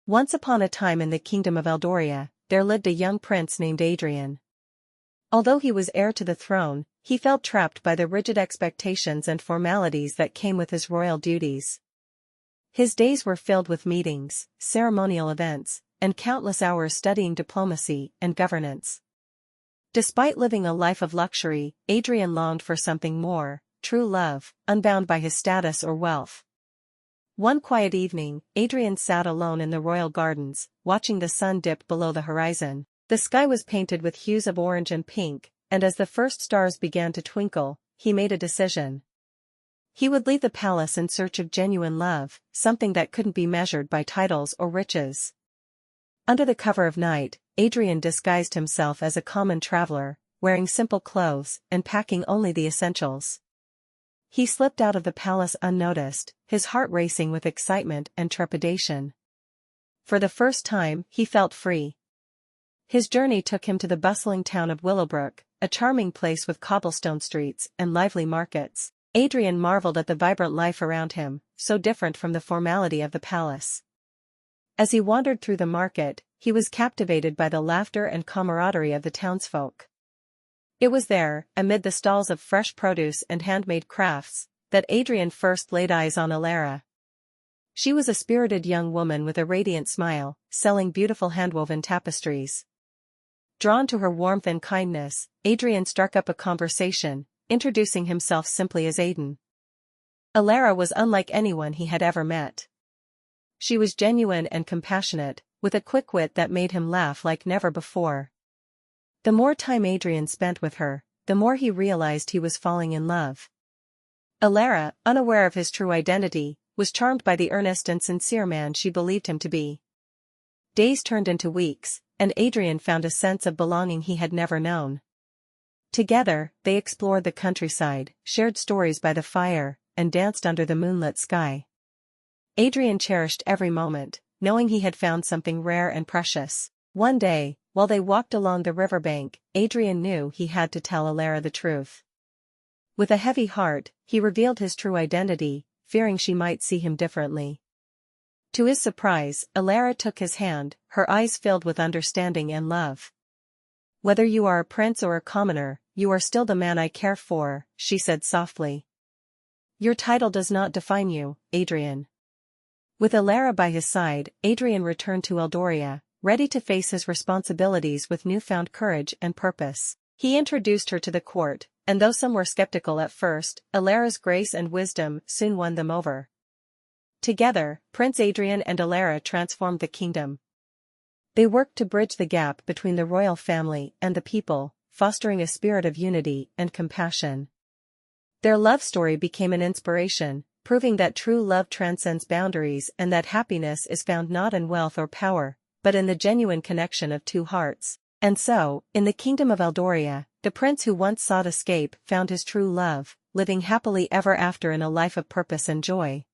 Once upon a time in the kingdom of Eldoria, there lived a young prince named Adrian. Although he was heir to the throne, he felt trapped by the rigid expectations and formalities that came with his royal duties. His days were filled with meetings, ceremonial events, and countless hours studying diplomacy and governance. Despite living a life of luxury, Adrian longed for something more, true love, unbound by his status or wealth. One quiet evening, Adrian sat alone in the royal gardens, watching the sun dip below the horizon. The sky was painted with hues of orange and pink, and as the first stars began to twinkle, he made a decision. He would leave the palace in search of genuine love, something that couldn't be measured by titles or riches. Under the cover of night, Adrian disguised himself as a common traveler, wearing simple clothes and packing only the essentials. He slipped out of the palace unnoticed, his heart racing with excitement and trepidation. For the first time, he felt free. His journey took him to the bustling town of Willowbrook, a charming place with cobblestone streets and lively markets. Adrian marveled at the vibrant life around him, so different from the formality of the palace. As he wandered through the market, he was captivated by the laughter and camaraderie of the townsfolk. It was there, amid the stalls of fresh produce and handmade crafts, that Adrian first laid eyes on Alara. She was a spirited young woman with a radiant smile, selling beautiful handwoven tapestries. Drawn to her warmth and kindness, Adrian struck up a conversation, introducing himself simply as Aiden. Alara was unlike anyone he had ever met. She was genuine and compassionate, with a quick wit that made him laugh like never before. The more time Adrian spent with her, the more he realized he was falling in love. Alara, unaware of his true identity, was charmed by the earnest and sincere man she believed him to be. Days turned into weeks, and Adrian found a sense of belonging he had never known. Together, they explored the countryside, shared stories by the fire, and danced under the moonlit sky. Adrian cherished every moment, knowing he had found something rare and precious. One day, while they walked along the riverbank, Adrian knew he had to tell Alara the truth. With a heavy heart, he revealed his true identity, fearing she might see him differently. To his surprise, Alara took his hand, her eyes filled with understanding and love. "Whether you are a prince or a commoner, you are still the man I care for," she said softly. "Your title does not define you, Adrian." With Alara by his side, Adrian returned to Eldoria, ready to face his responsibilities with newfound courage and purpose. He introduced her to the court, and though some were skeptical at first, Alara's grace and wisdom soon won them over. Together, Prince Adrian and Alara transformed the kingdom. They worked to bridge the gap between the royal family and the people, fostering a spirit of unity and compassion. Their love story became an inspiration, proving that true love transcends boundaries and that happiness is found not in wealth or power, but in the genuine connection of two hearts. And so, in the kingdom of Eldoria, the prince who once sought escape found his true love, living happily ever after in a life of purpose and joy.